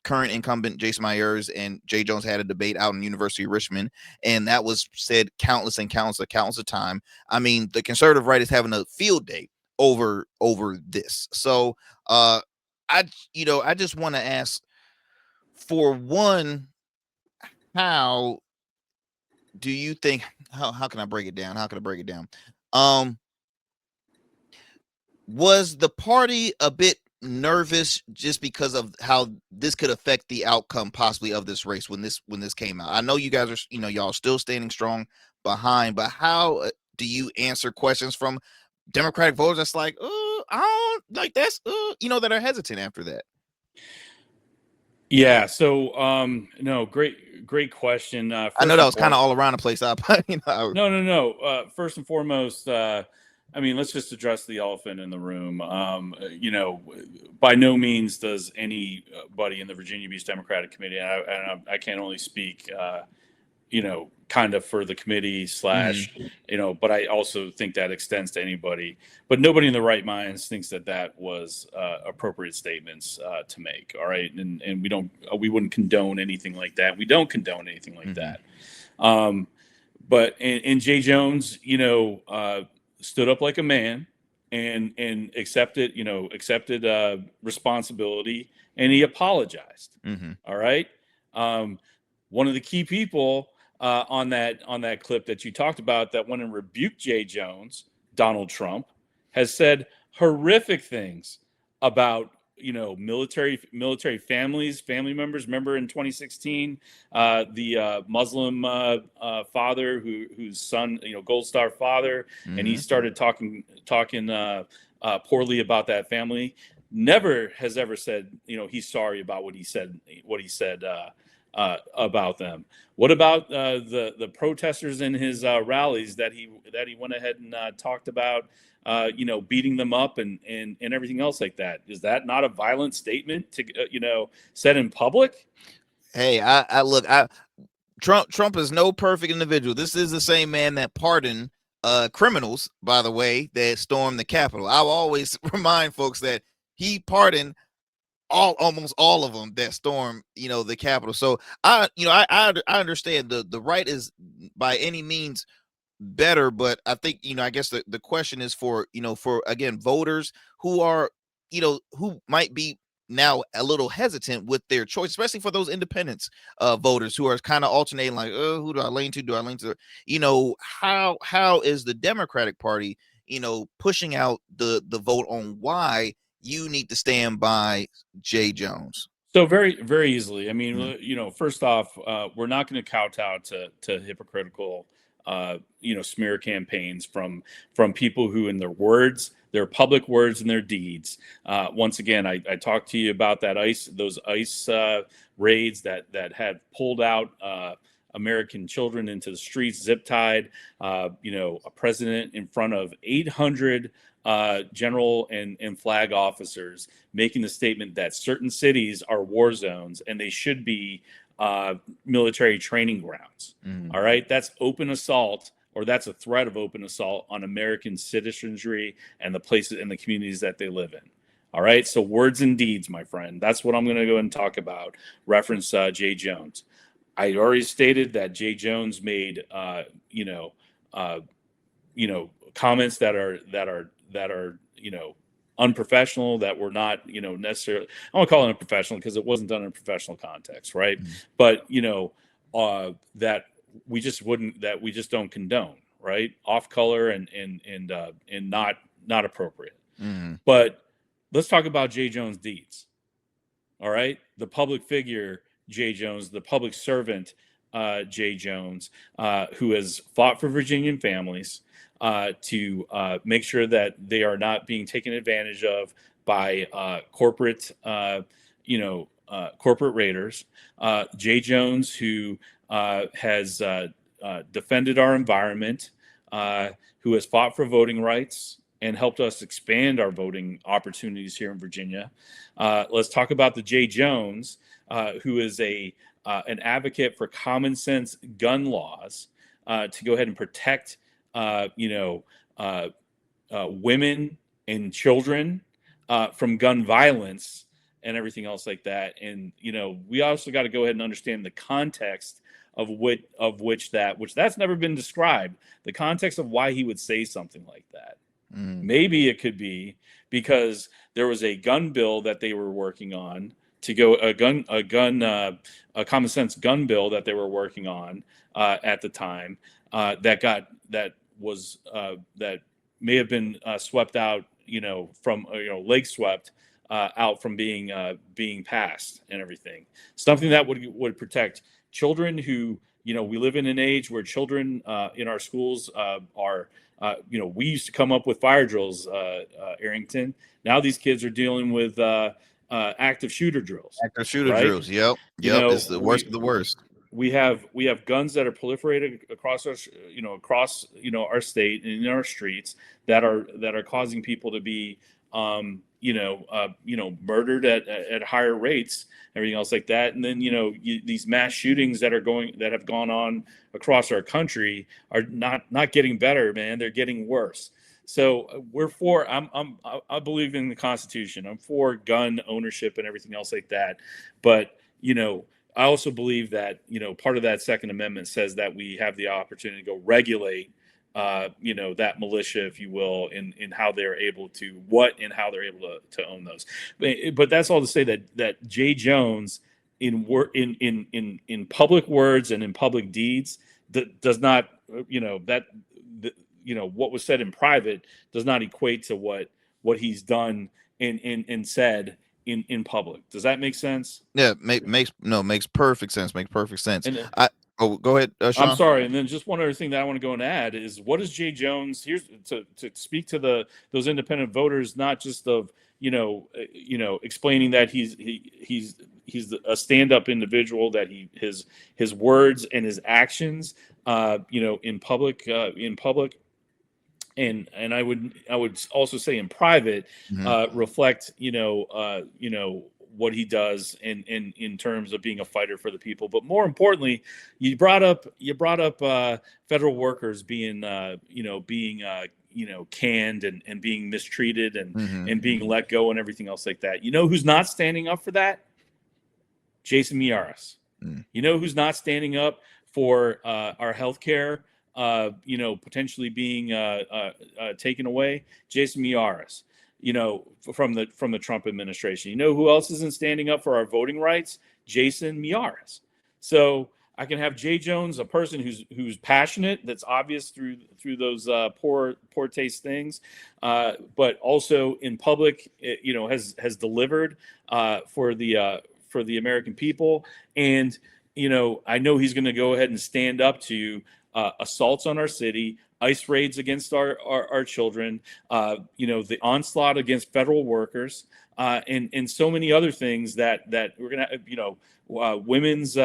current incumbent Jason Miyares and Jay Jones had a debate out in University of Richmond, and that was said countless of time. I mean, the conservative right is having a field day over this. So I just want to ask, for one, how do you think, how can I break it down? Was the party a bit nervous just because of how this could affect the outcome possibly of this race when this came out? I know you guys are, y'all still standing strong behind, but how do you answer questions from Democratic voters that's like, I don't like that's, that are hesitant after that? Yeah. So, no, great question. I know that was kind of all around the place. No. First and foremost, I mean, let's just address the elephant in the room. By no means does anybody in the Virginia Beach Democratic Committee, and I can only speak, kind of for the committee / but I also think that extends to anybody. But nobody in the right minds thinks that was appropriate statements to make. All right, and we wouldn't condone anything like that. We don't condone anything like that. But Jay Jones, stood up like a man and accepted responsibility, and he apologized. All right. One of the key people on that clip that you talked about that went and rebuked Jay Jones, Donald Trump, has said horrific things about military family members. Remember in 2016, the Muslim father whose son, Gold Star father, and he started talking poorly about that family. Never has ever said he's sorry about what he said about them. What about the protesters in his rallies that he went ahead and talked about, beating them up and everything else like that? Is that not a violent statement to said in public? Hey, Trump is no perfect individual. This is the same man that pardoned criminals, by the way, that stormed the Capitol. I will always remind folks that he pardoned almost all of them that storm, the Capitol. So I understand the right is by any means better, but I think, I guess the question is for, for again, voters who are, who might be now a little hesitant with their choice, especially for those independents voters who are kind of alternating, like, oh, who do I lean to? Do I lean to, how is the Democratic Party, pushing out the vote on why you need to stand by Jay Jones? So very, very easily. I mean, first off, we're not going to kowtow to hypocritical, smear campaigns from people who, in their words, their public words and their deeds. Once again, I talked to you about those ICE raids that had pulled out American children into the streets, zip tied. A president in front of 800 general and flag officers making the statement that certain cities are war zones and they should be military training grounds. All right, that's open assault, or that's a threat of open assault on American citizenry and the places and the communities that they live in. All right, so words and deeds, my friend. That's what I'm going to go and talk about. Reference Jay Jones. I already stated that Jay Jones made comments that are unprofessional, that were not necessarily, I won't call it unprofessional because it wasn't done in a professional context, right? But that we just don't condone, right? Off color and not appropriate. But let's talk about Jay Jones' deeds. All right, the public figure Jay Jones, the public servant Jay Jones, who has fought for Virginian families to make sure that they are not being taken advantage of by corporate raiders. Jay Jones, who has defended our environment, who has fought for voting rights and helped us expand our voting opportunities here in Virginia. Let's talk about the Jay Jones, who is an advocate for common sense gun laws to go ahead and protect women and children from gun violence and everything else like that. And we also got to go ahead and understand the context of which that's never been described. The context of why he would say something like that. Maybe it could be because there was a gun bill that they were working on a common sense gun bill that they were working on at the time that may have been swept out, from leg swept out from being passed and everything. Something that would protect children who, we live in an age where children in our schools are. We used to come up with fire drills, Arrington. Now these kids are dealing with active shooter drills. Drills. Yep. It's the worst of the worst. We have guns that are proliferated across our, our state and in our streets that are causing people to be, murdered at higher rates, everything else like that. And then, these mass shootings that have gone on across our country are not getting better, man. They're getting worse. So I believe in the Constitution. I'm for gun ownership and everything else like that. But, I also believe that, part of that Second Amendment says that we have the opportunity to go regulate, that militia, if you will, in how they're able to own those. But that's all to say that Jay Jones in public words and in public deeds does not, what was said in private does not equate to what he's done and said in public. Does that make sense? Yeah, makes perfect sense. Makes perfect sense. And, go ahead, Sean. I'm sorry. And then just one other thing that I want to go and add is, what is Jay Jones here to speak to those independent voters, not just of explaining that he's a stand-up individual, that his words and his actions in public and I would also say in private reflect what he does in terms of being a fighter for the people. But more importantly, you brought up federal workers being canned and being mistreated and Mm-hmm. and being let go and everything else like that. You know who's not standing up for that? Jason Miyares. You know who's not standing up for our healthcare, potentially being taken away? Jason Miyares. From the Trump administration. You know who else isn't standing up for our voting rights? Jason Miyares. So I can have Jay Jones, a person who's passionate, that's obvious through those poor taste things, but also in public, has delivered for the American people. And I know he's going to go ahead and stand up to assaults on our city, ICE raids against our children, the onslaught against federal workers, and so many other things that we're gonna women's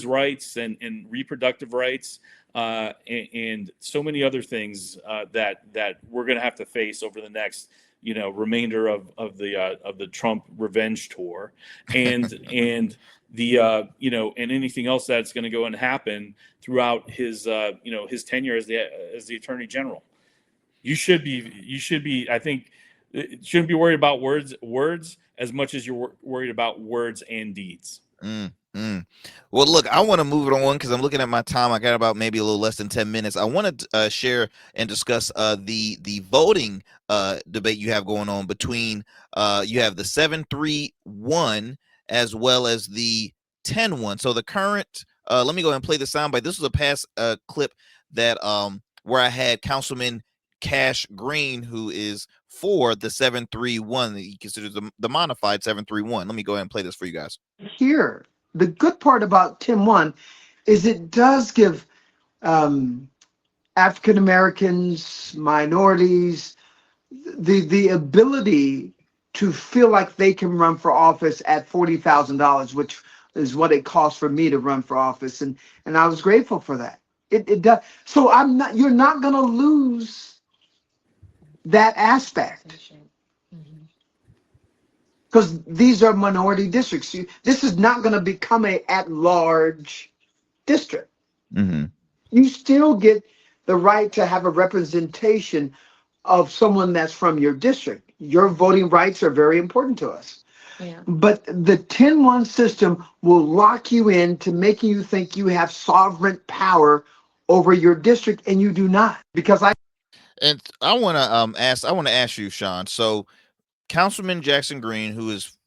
rights and reproductive rights, and so many other things that we're gonna have to face over the next remainder of the Trump revenge tour, and and anything else that's going to go and happen throughout his tenure as the Attorney General. You should be. I think shouldn't be worried about words as much as you're worried about words and deeds. Well, look, I want to move it on because I'm looking at my time. I got about maybe a little less than 10 minutes. I want to share and discuss the voting debate you have going on between you have the 7-3-1 as well as the 10-1. So the current, let me go ahead and play the soundbite. This was a past clip that where I had Councilman Cash Green, who is for the 7-3-1. He considers the modified 7-3-1. Let me go ahead and play this for you guys. Here, the good part about 10-1 is it does give African Americans, minorities, the ability to feel like they can run for office at $40,000, which is what it costs for me to run for office, and I was grateful for that. It does. So you're not going to lose that aspect, because these are minority districts. This is not going to become a at-large district. Mm-hmm. You still get the right to have a representation of someone that's from your district. Your voting rights are very important to us. Yeah. But the 10-1 system will lock you into making you think you have sovereign power over your district, and you do not. Because I want to ask you, Sean. So Councilman Jackson Green, who was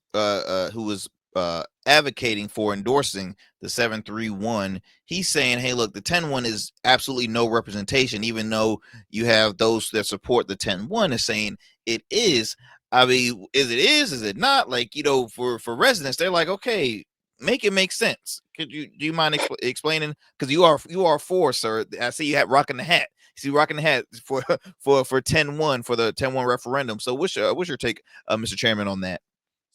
advocating for endorsing the 7-3-1, he's saying, hey, look, the 10-1 is absolutely no representation, even though you have those that support the 10-1 is saying it is. I mean, is it not? Like, for residents, they're like, okay, make it make sense. Do you mind explaining? Because you are for, sir. I see you rocking the hat. See, rocking the hat for 10-1 for the 10-1 referendum. So what's your take, Mr. Chairman, on that?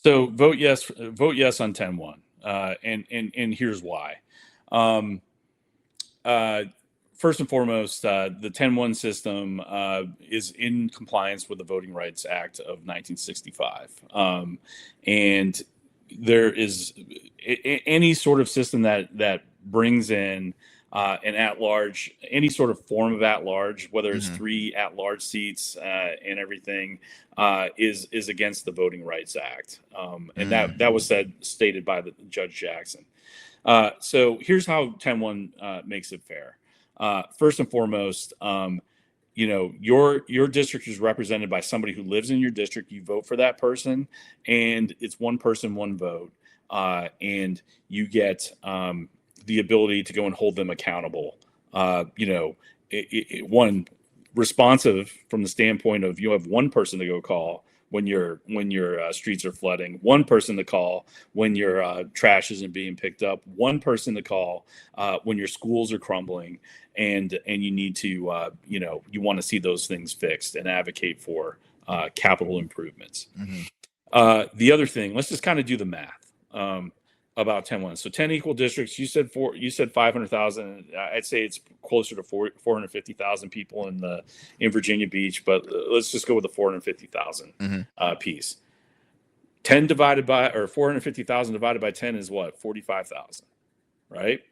So vote yes on 10-1, and here's why. First and foremost, the 10-1 system is in compliance with the Voting Rights Act of 1965, and there is any sort of system that brings in an at-large, any sort of form of at-large, whether it's 3 at-large seats and everything, is against the Voting Rights Act, and that was stated by the Judge Jackson. So here's how 10-1 makes it fair. First and foremost, your district is represented by somebody who lives in your district. You vote for that person, and it's one person, one vote, and you get the ability to go and hold them accountable. One, responsive from the standpoint of you have one person to go call when your streets are flooding, one person to call when your trash isn't being picked up, one person to call when your schools are crumbling, and you need to you want to see those things fixed and advocate for capital improvements. The other thing, let's just kind of do the math about 10-1. So 10 equal districts. You said 500,000. I'd say it's closer to 450,000 people in Virginia Beach, but let's just go with the 450,000 piece. 450,000 divided by 10 is what? 45,000, right?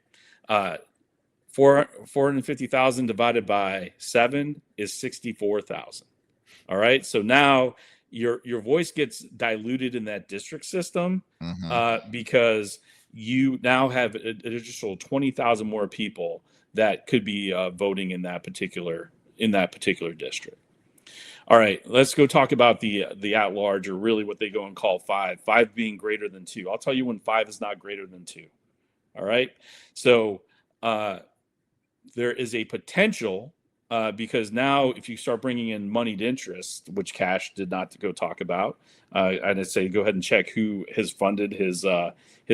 450,000 divided by 7 is 64,000. All right. So now your voice gets diluted in that district system because you now have an additional 20,000 more people that could be voting in that particular district. All right, let's go talk about the at large, or really what they go and call 5 being greater than 2. I'll tell you when 5 is not greater than 2. All right, so there is a potential because now if you start bringing in moneyed interest, which Cash did not go talk about, I'd say go ahead and check who has funded his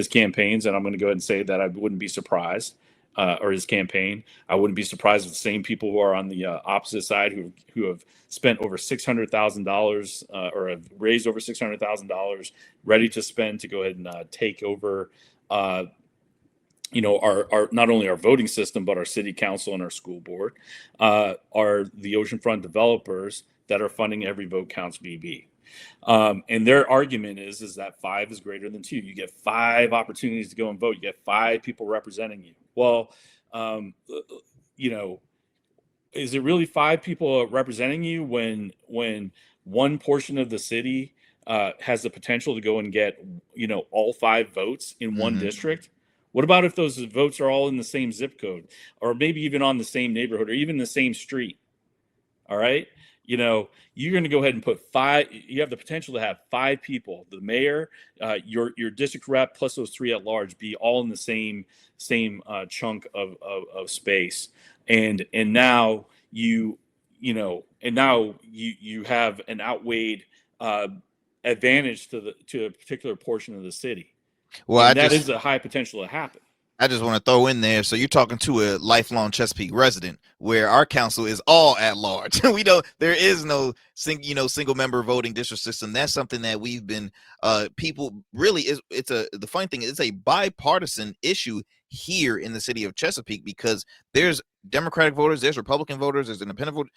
campaigns, and I'm going to go ahead and say that I wouldn't be surprised. Or his campaign, I wouldn't be surprised if the same people who are on the opposite side who have spent over $600,000 or have raised over $600,000 ready to spend to go ahead and take over, our not only our voting system but our city council and our school board, are the oceanfront developers that are funding Every Vote Counts BB. And their argument is that 5 is greater than 2. You get 5 opportunities to go and vote. You get 5 people representing you. Well, is it really 5 people representing you when one portion of the city has the potential to go and get, all 5 votes in one district? What about if those votes are all in the same zip code, or maybe even on the same neighborhood, or even the same street? All right. You're going to go ahead and put 5. You have the potential to have 5 people, the mayor, your district rep, plus those 3 at large, be all in the same chunk of space. And now you have an outweighed advantage to a particular portion of the city. Well, and that is a high potential to happen. I just want to throw in there. So you're talking to a lifelong Chesapeake resident, where our council is all at large. There is no single member voting district system. That's something that we've been people really is. The funny thing is, it's a bipartisan issue here in the city of Chesapeake, because there's Democratic voters, there's Republican voters, there's independent voters.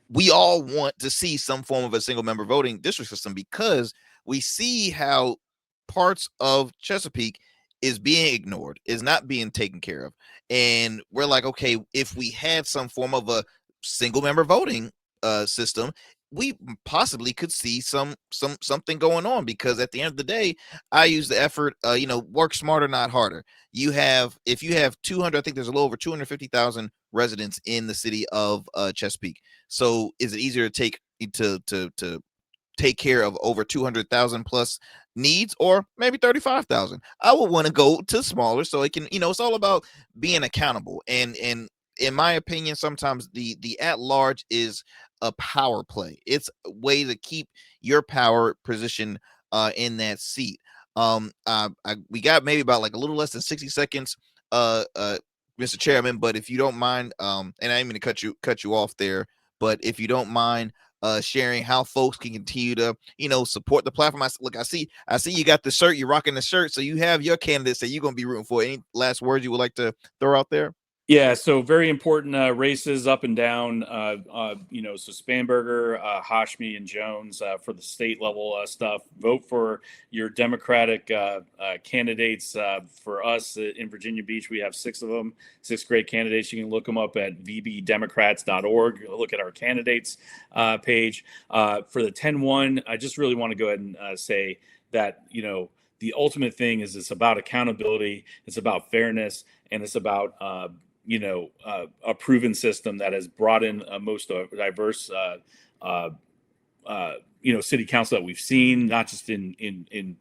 We all want to see some form of a single member voting district system, because we see how parts of Chesapeake is being ignored, is not being taken care of. And we're like, okay, if we have some form of a single member voting system, we possibly could see something going on, because at the end of the day, I use the effort, work smarter, not harder. If you have 200, I think there's a little over 250,000 residents in the city of Chesapeake. So is it easier to take care of over 200,000 plus needs, or maybe 35,000? I would want to go to smaller, so it can, it's all about being accountable. And in my opinion, sometimes the at large is a power play. It's a way to keep your power position in that seat. We got maybe about like a little less than 60 seconds, Mr. Chairman, but if you don't mind, and I ain't going to cut you off there, but if you don't mind sharing how folks can continue to, support the platform. I see you got the shirt, you're rocking the shirt, so you have your candidates that you're going to be rooting for. Any last words you would like to throw out there? Yeah, so very important races up and down. So Spanberger, Hashmi, and Jones for the state level stuff. Vote for your Democratic candidates. For us in Virginia Beach, we have 6 of them, 6 great candidates. You can look them up at vbdemocrats.org. Look at our candidates page. For the 10-1, I just really want to go ahead and say that, the ultimate thing is it's about accountability, it's about fairness, and it's about a proven system that has brought in most diverse, city council that we've seen, not just in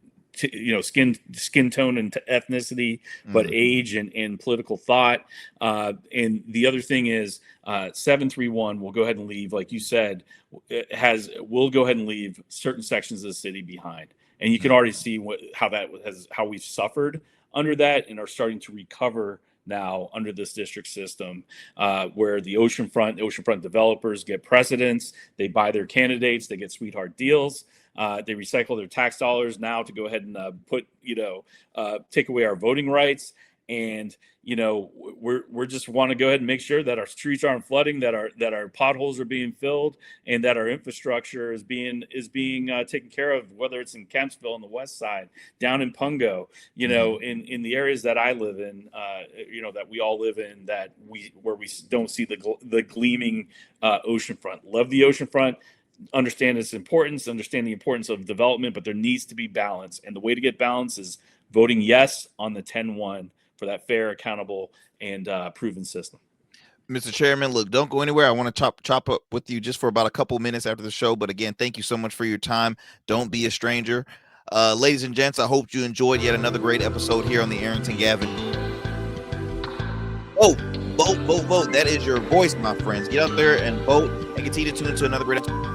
skin tone and ethnicity, but age and political thought. And the other thing is 731 will go ahead and leave, like you said, will go ahead and leave certain sections of the city behind. And you can already see how we've suffered under that and are starting to recover now under this district system, where the oceanfront developers get precedence, they buy their candidates, they get sweetheart deals, they recycle their tax dollars now to go ahead and take away our voting rights. And we're just want to go ahead and make sure that our streets aren't flooding, that our potholes are being filled, and that our infrastructure is being taken care of, whether it's in Kempsville on the west side, down in Pungo, in the areas that I live in, that we all live in, where we don't see the gleaming oceanfront. Love the oceanfront. Understand its importance, understand the importance of development, but there needs to be balance. And the way to get balance is voting yes on the 10-1 for that fair, accountable, and proven system. Mr. Chairman, look, don't go anywhere. I want to chop up with you just for about a couple minutes after the show. But again, thank you so much for your time. Don't be a stranger. Ladies and gents, I hope you enjoyed yet another great episode here on the Arrington Gavin. Vote. That is your voice, my friends. Get out there and vote and continue to tune into another great episode.